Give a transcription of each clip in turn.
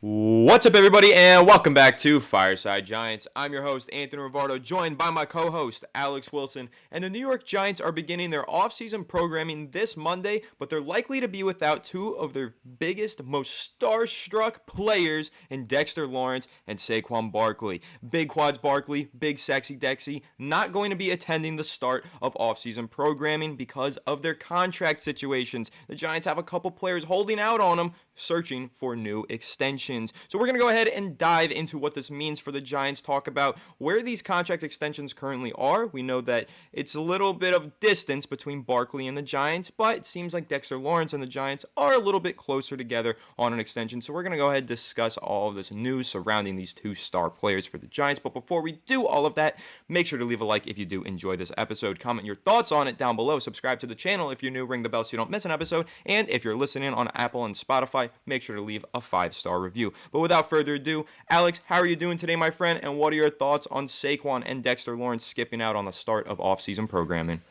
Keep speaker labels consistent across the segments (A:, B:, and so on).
A: What's up, everybody, and welcome back to Fireside Giants. I'm your host, Anthony Rivardo, joined by my co-host, Alex Wilson, and the New York Giants are beginning their offseason programming this Monday, but they're likely to be without two of their biggest, most starstruck players in Dexter Lawrence and Saquon Barkley. Big Quads Barkley, Big Sexy Dexy, not going to be attending the start of offseason programming because of their contract situations. The Giants have a couple players holding out on them, searching for new extensions. So we're going to go ahead and dive into what this means for the Giants, talk about where these contract extensions currently are. We know that it's a little bit of distance between Barkley and the Giants, but it seems like Dexter Lawrence and the Giants are a little bit closer together on an extension. So we're going to go ahead and discuss all of this news surrounding these two star players for the Giants. But before we do all of that, make sure to leave a like if you do enjoy this episode. Comment your thoughts on it down below. Subscribe to the channel if you're new. Ring the bell so you don't miss an episode. And if you're listening on Apple and Spotify, make sure to leave a 5-star review. But without further ado, Alex, how are you doing today, my friend? And what are your thoughts on Saquon and Dexter Lawrence skipping out on the start of offseason programming?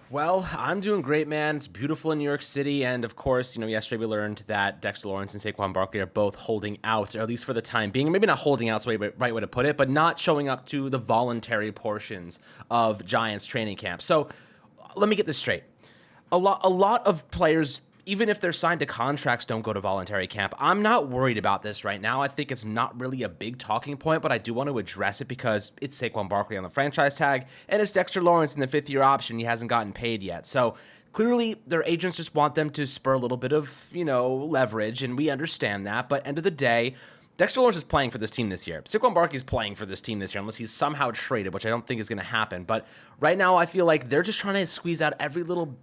B: Well, I'm doing great, man. It's beautiful in New York City. And of course, yesterday we learned that Dexter Lawrence and Saquon Barkley are both holding out, or at least for the time being. Maybe not holding out is the right way to put it, but not showing up to the voluntary portions of Giants training camp. So let me get this straight. A lot of players, even if they're signed to contracts, don't go to voluntary camp. I'm not worried about this right now. I think it's not really a big talking point, but I do want to address it because it's Saquon Barkley on the franchise tag, and it's Dexter Lawrence in the fifth-year option. He hasn't gotten paid yet. So clearly, their agents just want them to spur a little bit of, leverage, and we understand that. But end of the day, Dexter Lawrence is playing for this team this year. Saquon Barkley is playing for this team this year, unless he's somehow traded, which I don't think is going to happen. But right now, I feel like they're just trying to squeeze out every little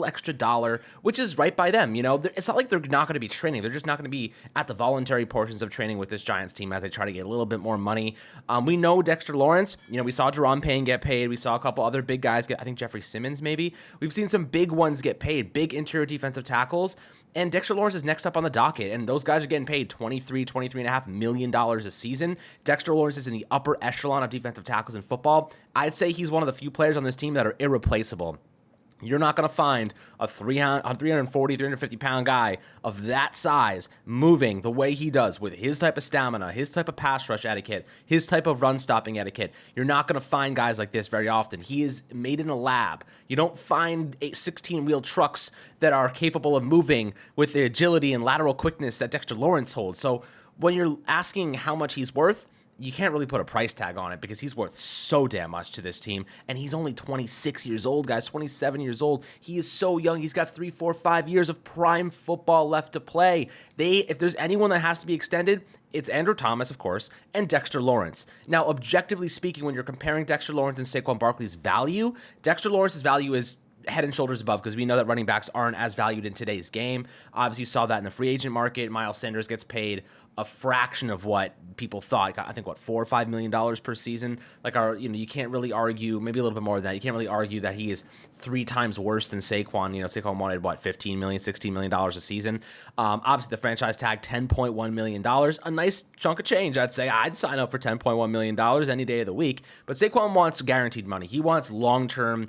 B: extra dollar, which is right by them. It's not like they're not going to be training. They're just not going to be at the voluntary portions of training with this Giants team as they try to get a little bit more money. We know Dexter Lawrence. We saw Jerome Payne get paid. We saw a couple other big guys get. I think Jeffrey Simmons maybe. We've seen some big ones get paid, big interior defensive tackles. And Dexter Lawrence is next up on the docket, and those guys are getting paid $23.5 million a season. Dexter Lawrence is in the upper echelon of defensive tackles in football. I'd say he's one of the few players on this team that are irreplaceable. You're not going to find a 340, 350-pound guy of that size moving the way he does with his type of stamina, his type of pass rush etiquette, his type of run-stopping etiquette. You're not going to find guys like this very often. He is made in a lab. You don't find 16-wheel trucks that are capable of moving with the agility and lateral quickness that Dexter Lawrence holds. So when you're asking how much he's worth, you can't really put a price tag on it because he's worth so damn much to this team. And he's only 26 years old, guys, 27 years old. He is so young. He's got 3, 4, 5 years of prime football left to play. If there's anyone that has to be extended, it's Andrew Thomas, of course, and Dexter Lawrence. Now, objectively speaking, when you're comparing Dexter Lawrence and Saquon Barkley's value, Dexter Lawrence's value is head and shoulders above because we know that running backs aren't as valued in today's game. Obviously, you saw that in the free agent market. Miles Sanders gets paid a fraction of what people thought. I think, $4 or $5 million per season. You can't really argue, maybe a little bit more than that. You can't really argue that he is 3 times worse than Saquon. Saquon wanted, $15 million, $16 million a season. Obviously, the franchise tag, $10.1 million. A nice chunk of change, I'd say. I'd sign up for $10.1 million any day of the week. But Saquon wants guaranteed money. He wants long-term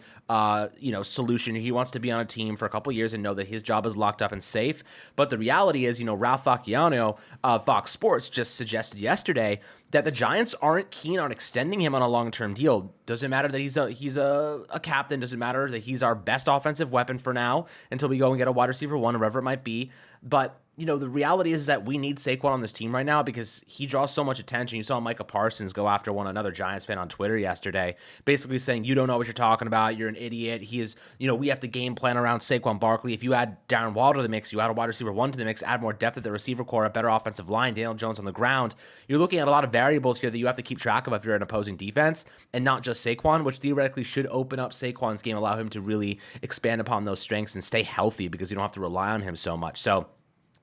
B: solution. He wants to be on a team for a couple years and know that his job is locked up and safe. But the reality is, Ralph Facciano of Fox Sports just suggested yesterday that the Giants aren't keen on extending him on a long-term deal. Doesn't matter that he's a captain. Doesn't matter that he's our best offensive weapon for now until we go and get a wide receiver one or wherever it might be. But the reality is that we need Saquon on this team right now because he draws so much attention. You saw Micah Parsons go after another Giants fan on Twitter yesterday, basically saying, you don't know what you're talking about. You're an idiot. He is, we have to game plan around Saquon Barkley. If you add Darren Waller to the mix, you add a wide receiver one to the mix, add more depth at the receiver core, a better offensive line, Daniel Jones on the ground. You're looking at a lot of variables here that you have to keep track of if you're an opposing defense and not just Saquon, which theoretically should open up Saquon's game, allow him to really expand upon those strengths and stay healthy because you don't have to rely on him so much. So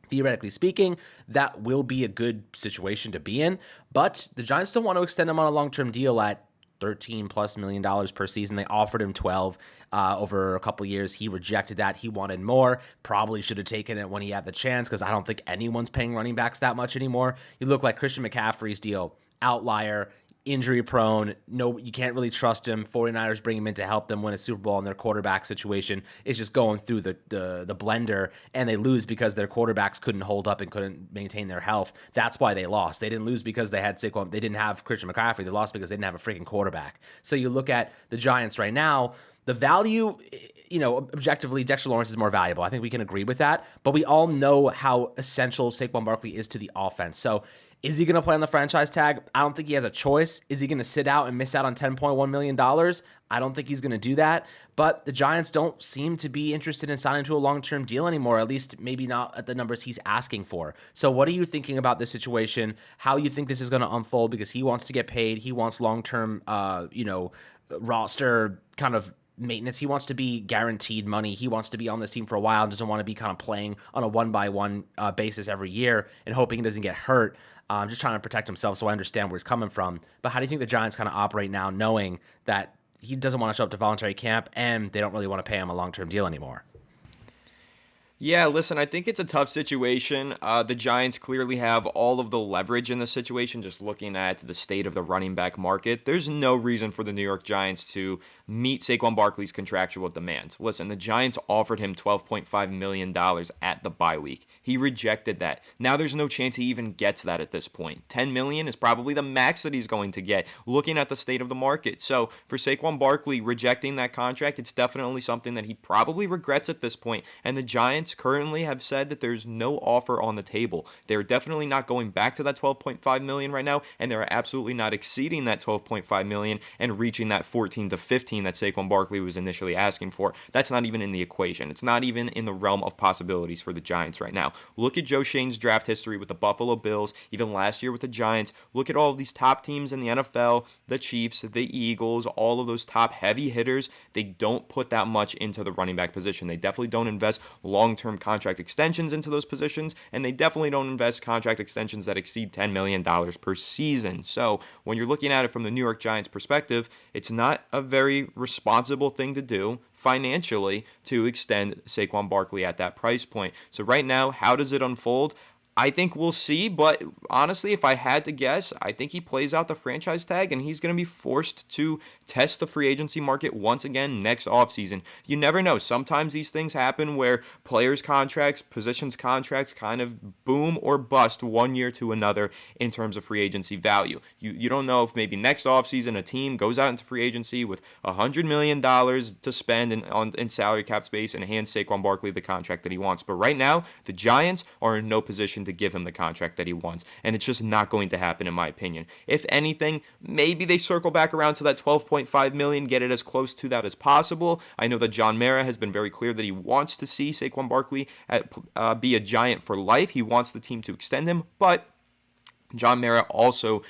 B: theoretically speaking, that will be a good situation to be in, but the Giants still want to extend him on a long-term deal at $13+ million per season. They offered him 12 over a couple years. He rejected that. He wanted more. Probably should have taken it when he had the chance because I don't think anyone's paying running backs that much anymore. You look like Christian McCaffrey's deal, outlier. injury prone. No, you can't really trust him. 49ers bring him in to help them win a Super Bowl, and their quarterback situation is just going through the blender, and they lose because their quarterbacks couldn't hold up and couldn't maintain their health. That's why they lost. They didn't lose because they had Saquon. They didn't have Christian McCaffrey. They lost because they didn't have a freaking quarterback. So you look at the Giants right now, the value, objectively, Dexter Lawrence is more valuable. I think we can agree with that. But we all know how essential Saquon Barkley is to the offense. So is he going to play on the franchise tag? I don't think he has a choice. Is he going to sit out and miss out on $10.1 million? I don't think he's going to do that. But the Giants don't seem to be interested in signing to a long-term deal anymore, at least maybe not at the numbers he's asking for. So what are you thinking about this situation? How you think this is going to unfold? Because he wants to get paid. He wants long-term, roster kind of maintenance. He wants to be guaranteed money. He wants to be on this team for a while and doesn't want to be kind of playing on a one-by-one basis every year and hoping he doesn't get hurt. Just trying to protect himself, so I understand where he's coming from. But how do you think the Giants kind of operate now, knowing that he doesn't want to show up to voluntary camp and they don't really want to pay him a long-term deal anymore?
A: Yeah, listen, I think it's a tough situation. The Giants clearly have all of the leverage in the situation, just looking at the state of the running back market. There's no reason for the New York Giants to meet Saquon Barkley's contractual demands. Listen, the Giants offered him $12.5 million at the bye week. He rejected that. Now there's no chance he even gets that at this point. $10 million is probably the max that he's going to get, looking at the state of the market. So for Saquon Barkley rejecting that contract, it's definitely something that he probably regrets at this point. And the Giants currently have said that there's no offer on the table. They're definitely not going back to that $12.5 million right now, and they're absolutely not exceeding that $12.5 million and reaching that 14 to 15 that Saquon Barkley was initially asking for. That's not even in the equation. It's not even in the realm of possibilities for the Giants right now. Look at Joe Shane's draft history with the Buffalo Bills, even last year with the Giants. Look at all of these top teams in the NFL, the Chiefs, the Eagles, all of those top heavy hitters. They don't put that much into the running back position. They definitely don't invest long-term contract extensions into those positions, and they definitely don't invest contract extensions that exceed $10 million per season. So when you're looking at it from the New York Giants perspective, it's not a very responsible thing to do financially to extend Saquon Barkley at that price point. So right now, how does it unfold? I think we'll see, but honestly, if I had to guess, I think he plays out the franchise tag and he's going to be forced to test the free agency market once again next offseason. You never know. Sometimes these things happen where players' contracts, positions' contracts kind of boom or bust one year to another in terms of free agency value. You don't know if maybe next offseason a team goes out into free agency with $100 million to spend in salary cap space and hands Saquon Barkley the contract that he wants. But right now, the Giants are in no position to give him the contract that he wants, and it's just not going to happen in my opinion. If anything, maybe they circle back around to that $12.5 million, get it as close to that as possible. I know that John Mara has been very clear that he wants to see Saquon Barkley be a Giant for life. He wants the team to extend him, but John Mara also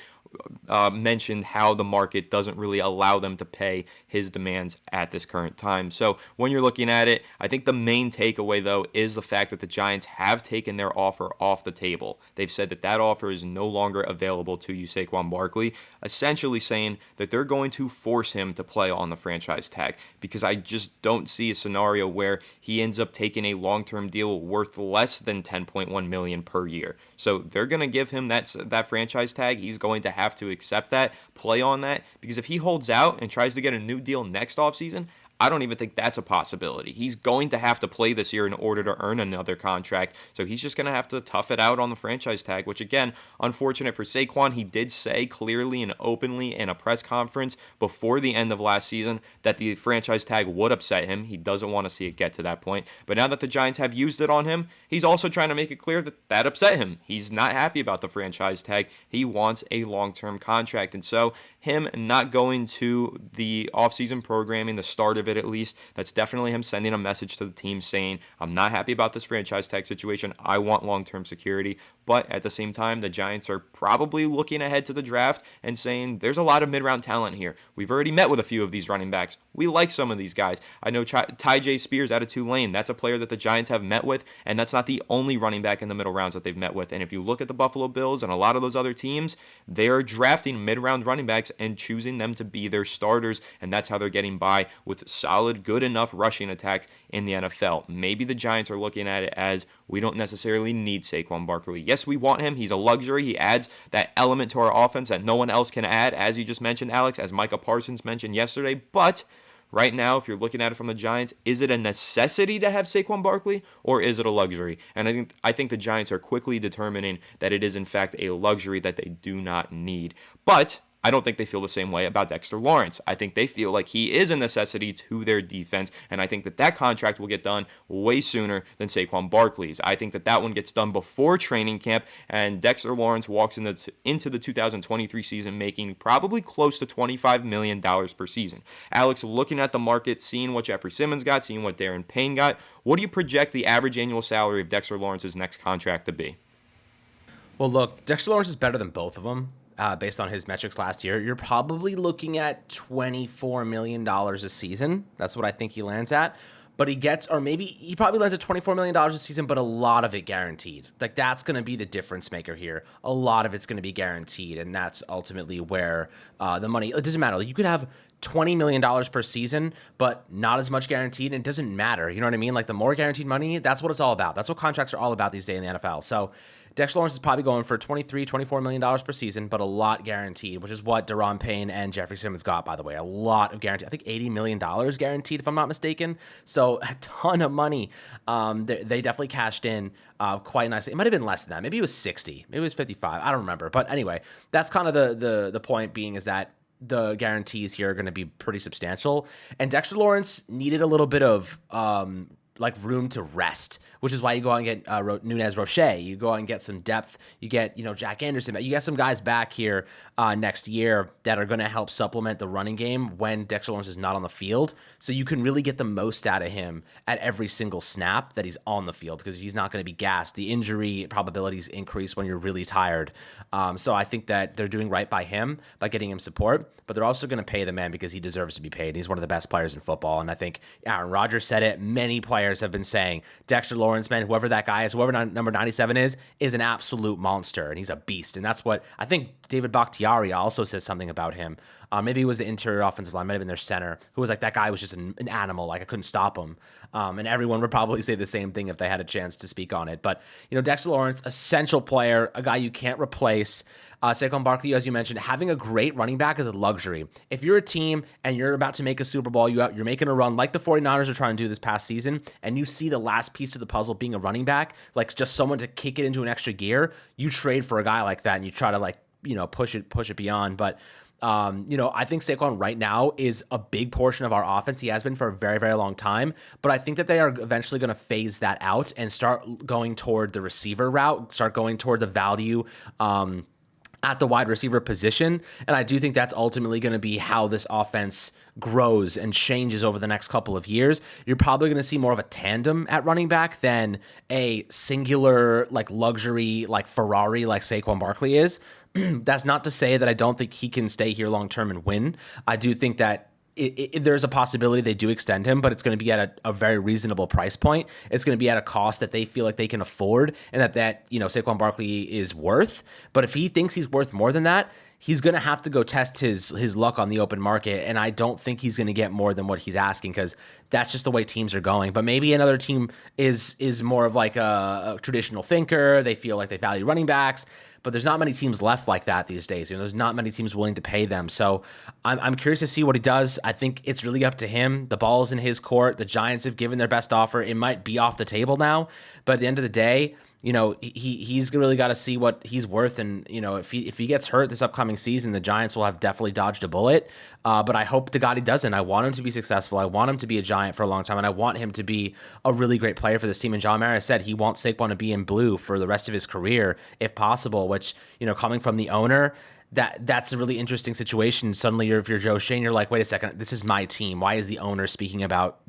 A: mentioned how the market doesn't really allow them to pay his demands at this current time. So when you're looking at it, I think the main takeaway, though, is the fact that the Giants have taken their offer off the table. They've said that that offer is no longer available to you, Saquon Barkley, essentially saying that they're going to force him to play on the franchise tag, because I just don't see a scenario where he ends up taking a long-term deal worth less than $10.1 million per year. So they're going to give him that franchise tag. He's going to have to accept that, play on that, because if he holds out and tries to get a new deal next offseason, I don't even think that's a possibility. He's going to have to play this year in order to earn another contract, so he's just going to have to tough it out on the franchise tag, which again, unfortunate for Saquon. He did say clearly and openly in a press conference before the end of last season that the franchise tag would upset him. He doesn't want to see it get to that point, but now that the Giants have used it on him, he's also trying to make it clear that that upset him. He's not happy about the franchise tag. He wants a long-term contract, and so him not going to the offseason programming, the start of it at least, that's definitely him sending a message to the team saying, I'm not happy about this franchise tag situation. I want long-term security. But at the same time, the Giants are probably looking ahead to the draft and saying there's a lot of mid-round talent here. We've already met with a few of these running backs. We like some of these guys. I know Ty J. Spears out of Tulane. That's a player that the Giants have met with, and that's not the only running back in the middle rounds that they've met with. And if you look at the Buffalo Bills and a lot of those other teams, they are drafting mid-round running backs and choosing them to be their starters, and that's how they're getting by with solid, good enough rushing attacks in the NFL. Maybe the Giants are looking at it as we don't necessarily need Saquon Barkley. Yes, we want him. He's a luxury. He adds that element to our offense that no one else can add, as you just mentioned, Alex, as Micah Parsons mentioned yesterday. But right now, if you're looking at it from the Giants, is it a necessity to have Saquon Barkley, or is it a luxury? And I think the Giants are quickly determining that it is, in fact, a luxury that they do not need. But I don't think they feel the same way about Dexter Lawrence. I think they feel like he is a necessity to their defense, and I think that contract will get done way sooner than Saquon Barkley's. I think that one gets done before training camp, and Dexter Lawrence walks into the 2023 season making probably close to $25 million per season. Alex, looking at the market, seeing what Jeffrey Simmons got, seeing what Darren Payne got, what do you project the average annual salary of Dexter Lawrence's next contract to be?
B: Well, look, Dexter Lawrence is better than both of them. Based on his metrics last year, you're probably looking at $24 million a season. That's what I think he lands at. But he gets, or maybe he probably lands at $24 million a season, but a lot of it guaranteed. Like, that's going to be the difference maker here. A lot of it's going to be guaranteed, and that's ultimately where the money, it doesn't matter. You could have $20 million per season, but not as much guaranteed, and it doesn't matter. You know what I mean? Like, the more guaranteed money, that's what it's all about. That's what contracts are all about these days in the NFL. So Dexter Lawrence is probably going for $24 million per season, but a lot guaranteed, which is what Daron Payne and Jeffrey Simmons got, by the way. A lot of guaranteed. I think $80 million guaranteed, if I'm not mistaken. So a ton of money. They definitely cashed in quite nicely. It might have been less than that. Maybe it was 60. Maybe it was 55. I don't remember. But anyway, that's kind of the point being is that the guarantees here are going to be pretty substantial. And Dexter Lawrence needed a little bit of room to rest, which is why you go out and get Nunez Roche. You go out and get some depth. You get, Jack Anderson. You get some guys back here next year that are going to help supplement the running game when Dexter Lawrence is not on the field. So you can really get the most out of him at every single snap that he's on the field because he's not going to be gassed. The injury probabilities increase when you're really tired. So I think that they're doing right by him by getting him support, but they're also going to pay the man because he deserves to be paid. He's one of the best players in football. And I think Aaron Rodgers said it. Many players have been saying Dexter Lawrence, man, whoever that guy is, whoever number 97 is an absolute monster, and he's a beast. And that's what I think David Bakhtiari also said something about him. Maybe it was the interior offensive line, might have been their center, who was like, that guy was just an animal, like I couldn't stop him. And everyone would probably say the same thing if they had a chance to speak on it. But, Dexter Lawrence, essential player, a guy you can't replace. Saquon Barkley, as you mentioned, having a great running back is a luxury. If you're a team and you're about to make a Super Bowl, you're making a run like the 49ers are trying to do this past season, and you see the last piece of the puzzle being a running back, like just someone to kick it into an extra gear, you trade for a guy like that and you try to push it beyond. But I think Saquon right now is a big portion of our offense. He has been for a very, very long time, but I think that they are eventually going to phase that out and start going toward the receiver route, start going toward the value, at the wide receiver position. And I do think that's ultimately going to be how this offense grows and changes over the next couple of years. You're probably going to see more of a tandem at running back than a singular, luxury, Ferrari, like Saquon Barkley is. That's not to say that I don't think he can stay here long-term and win. I do think that there's a possibility they do extend him, but it's going to be at a very reasonable price point. It's going to be at a cost that they feel like they can afford and that Saquon Barkley is worth. But if he thinks he's worth more than that, he's going to have to go test his luck on the open market, and I don't think he's going to get more than what he's asking because that's just the way teams are going. But maybe another team is more of like a traditional thinker. They feel like they value running backs, but there's not many teams left like that these days. There's not many teams willing to pay them. So I'm curious to see what he does. I think it's really up to him. The ball's in his court. The Giants have given their best offer. It might be off the table now, but at the end of the day, he's really got to see what he's worth. And, if he gets hurt this upcoming season, the Giants will have definitely dodged a bullet. But I hope to God he doesn't. I want him to be successful. I want him to be a Giant for a long time. And I want him to be a really great player for this team. And John Mara said he wants Saquon to be in blue for the rest of his career, if possible, which, coming from the owner, that's a really interesting situation. Suddenly, if you're Joe Schoen, you're like, wait a second, this is my team. Why is the owner speaking about,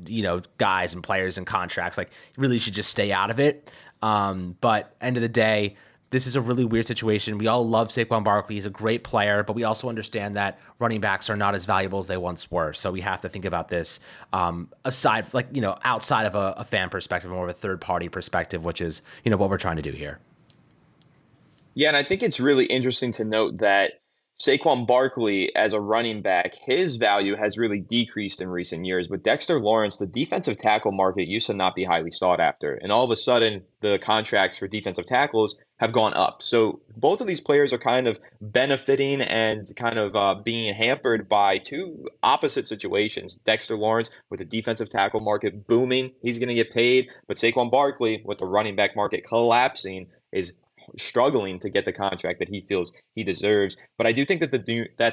B: guys and players and contracts? Like, you really should just stay out of it. But end of the day, this is a really weird situation. We all love Saquon Barkley. He's a great player, but we also understand that running backs are not as valuable as they once were. So we have to think about this outside of a fan perspective, more of a third-party perspective, which is, what we're trying to do here.
A: Yeah, and I think it's really interesting to note that Saquon Barkley as a running back, his value has really decreased in recent years. But Dexter Lawrence, the defensive tackle market used to not be highly sought after. And all of a sudden, the contracts for defensive tackles have gone up. So both of these players are kind of benefiting and kind of being hampered by two opposite situations. Dexter Lawrence with the defensive tackle market booming, he's going to get paid. But Saquon Barkley with the running back market collapsing is struggling to get the contract that he feels he deserves. But I do think that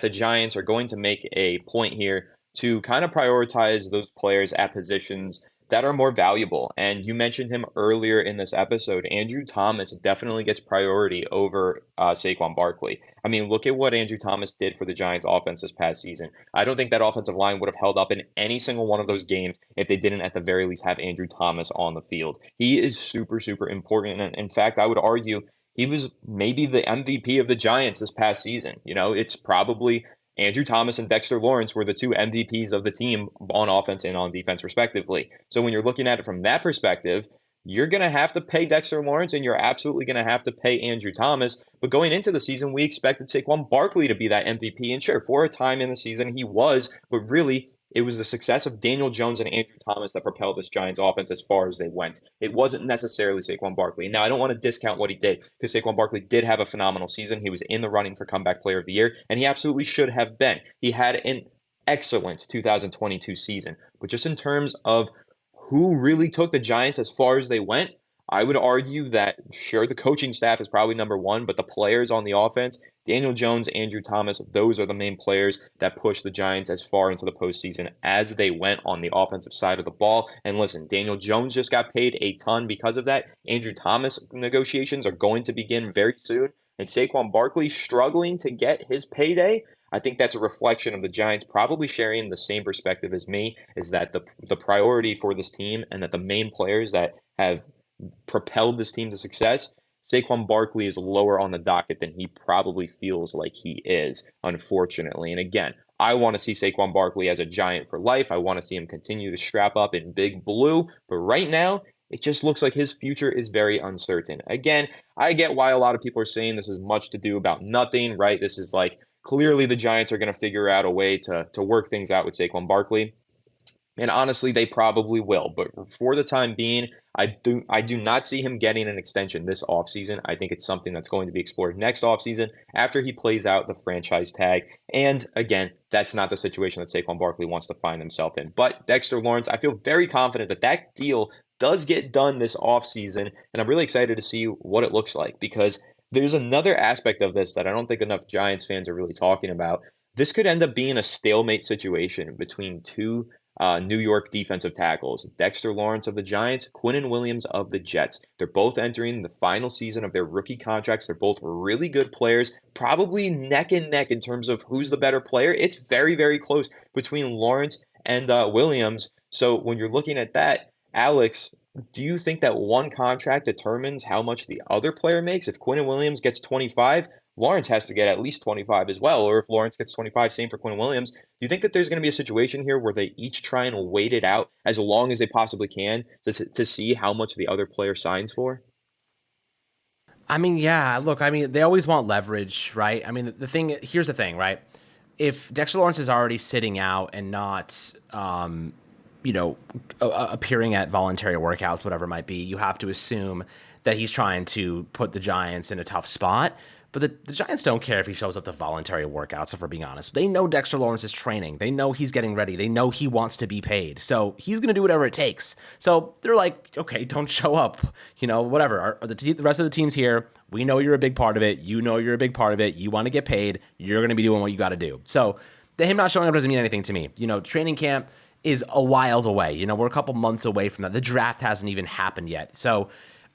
A: the Giants are going to make a point here to kind of prioritize those players at positions that are more valuable. And you mentioned him earlier in this episode. Andrew Thomas definitely gets priority over Saquon Barkley. I mean, look at what Andrew Thomas did for the Giants offense this past season. I don't think that offensive line would have held up in any single one of those games if they didn't at the very least have Andrew Thomas on the field. He is super, super important. And in fact, I would argue he was maybe the MVP of the Giants this past season. You know, it's probably Andrew Thomas and Dexter Lawrence were the two MVPs of the team on offense and on defense, respectively. So when you're looking at it from that perspective, you're going to have to pay Dexter Lawrence and you're absolutely going to have to pay Andrew Thomas. But going into the season, we expected Saquon Barkley to be that MVP. And sure, for a time in the season, he was, but really, it was the success of Daniel Jones and Andrew Thomas that propelled this Giants offense as far as they went. It wasn't necessarily Saquon Barkley. Now, I don't want to discount what he did because Saquon Barkley did have a phenomenal season. He was in the running for Comeback Player of the Year, and he absolutely should have been. He had an excellent 2022 season. But just in terms of who really took the Giants as far as they went, I would argue that, sure, the coaching staff is probably number one, but the players on the offense, Daniel Jones, Andrew Thomas, those are the main players that pushed the Giants as far into the postseason as they went on the offensive side of the ball. And listen, Daniel Jones just got paid a ton because of that. Andrew Thomas negotiations are going to begin very soon. And Saquon Barkley struggling to get his payday. I think that's a reflection of the Giants probably sharing the same perspective as me, is that the priority for this team and that the main players that have propelled this team to success, Saquon Barkley is lower on the docket than he probably feels like he is, unfortunately. And again, I want to see Saquon Barkley as a Giant for life. I want to see him continue to strap up in big blue. But right now, it just looks like his future is very uncertain. Again, I get why a lot of people are saying this is much to do about nothing, right? This is like, clearly the Giants are going to figure out a way to work things out with Saquon Barkley. And honestly, they probably will. But for the time being, I do not see him getting an extension this offseason. I think it's something that's going to be explored next offseason after he plays out the franchise tag. And again, that's not the situation that Saquon Barkley wants to find himself in. But Dexter Lawrence, I feel very confident that that deal does get done this offseason. And I'm really excited to see what it looks like, because there's another aspect of this that I don't think enough Giants fans are really talking about. This could end up being a stalemate situation between two New York defensive tackles, Dexter Lawrence of the Giants, Quinnen Williams of the Jets. They're both entering the final season of their rookie contracts. They're both really good players, probably neck and neck in terms of who's the better player. It's very, very close between Lawrence and Williams. So when you're looking at that, Alex, do you think that one contract determines how much the other player makes? If Quinnen Williams gets 25, Lawrence has to get at least 25 as well. Or if Lawrence gets 25, same for Quinnen Williams. Do you think that there's going to be a situation here where they each try and wait it out as long as they possibly can to see how much the other player signs for?
B: I mean, yeah, look, I mean, they always want leverage, right? I mean, here's the thing, right? If Dexter Lawrence is already sitting out and not, appearing at voluntary workouts, whatever it might be, you have to assume that he's trying to put the Giants in a tough spot. But the Giants don't care if he shows up to voluntary workouts, if we're being honest. They know Dexter Lawrence is training. They know he's getting ready. They know he wants to be paid. So he's going to do whatever it takes. So they're like, okay, don't show up. Whatever. The rest of the team's here. We know you're a big part of it. You know you're a big part of it. You want to get paid. You're going to be doing what you got to do. So him not showing up doesn't mean anything to me. Training camp is a while away. We're a couple months away from that. The draft hasn't even happened yet. So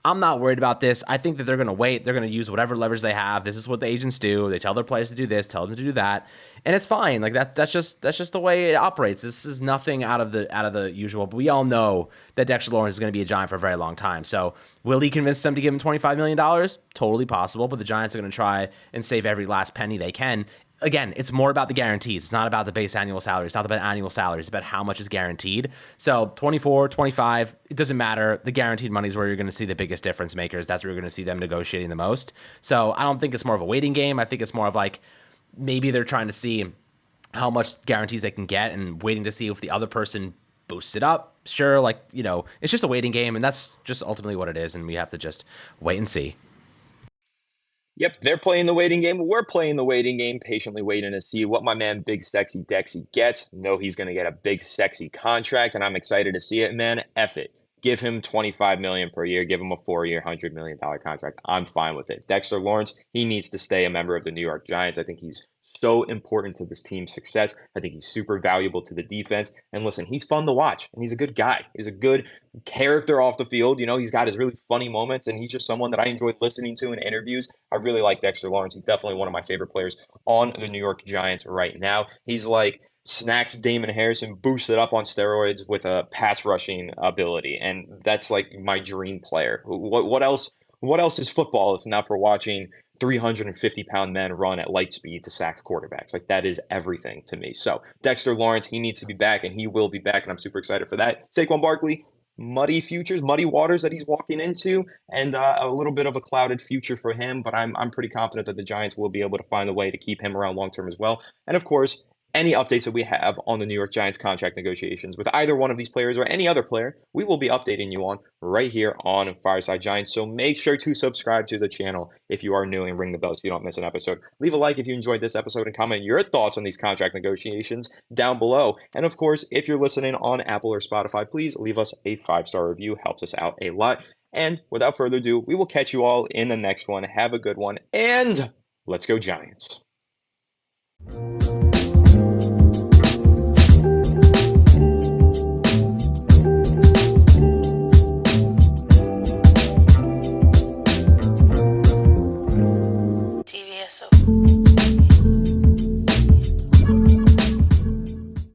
B: I'm not worried about this. I think that they're going to wait. They're going to use whatever leverage they have. This is what the agents do. They tell their players to do this, tell them to do that, and it's fine. Like that's just the way it operates. This is nothing out of the usual. But we all know that Dexter Lawrence is going to be a Giant for a very long time. So will he convince them to give him $25 million? Totally possible. But the Giants are going to try and save every last penny they can. Again, it's more about the guarantees. It's not about the base annual salary. It's not about annual salary. It's about how much is guaranteed. So 24, 25, it doesn't matter. The guaranteed money is where you're going to see the biggest difference makers. That's where you're going to see them negotiating the most. So I don't think it's more of a waiting game. I think it's more of like, maybe they're trying to see how much guarantees they can get and waiting to see if the other person boosts it up. Sure, like, it's just a waiting game, and that's just ultimately what it is, and we have to just wait and see.
A: Yep, they're playing the waiting game. We're playing the waiting game, patiently waiting to see what my man Big Sexy Dexy gets. Know he's going to get a big sexy contract, and I'm excited to see it, man. F it. Give him $25 million per year. Give him a 4-year, $100 million contract. I'm fine with it. Dexter Lawrence, he needs to stay a member of the New York Giants. I think he's so important to this team's success. I think he's super valuable to the defense. And listen, he's fun to watch, and he's a good guy. He's a good character off the field. He's got his really funny moments, and he's just someone that I enjoyed listening to in interviews. I really like Dexter Lawrence. He's definitely one of my favorite players on the New York Giants right now. He's like Snacks Damon Harrison boosted up on steroids with a pass rushing ability, and that's like my dream player. What else? What else is football if not for watching 350-pound men run at light speed to sack quarterbacks? Like, that is everything to me. So Dexter Lawrence, he needs to be back, and he will be back, and I'm super excited for that. Saquon Barkley, muddy waters that he's walking into, and a little bit of a clouded future for him, but I'm pretty confident that the Giants will be able to find a way to keep him around long term as well. And of course, any updates that we have on the New York Giants contract negotiations with either one of these players or any other player, we will be updating you on right here on Fireside Giants. So make sure to subscribe to the channel if you are new and ring the bell so you don't miss an episode. Leave a like if you enjoyed this episode and comment your thoughts on these contract negotiations down below. And of course, if you're listening on Apple or Spotify, please leave us a 5-star review. Helps us out a lot. And without further ado, we will catch you all in the next one. Have a good one, and let's go Giants.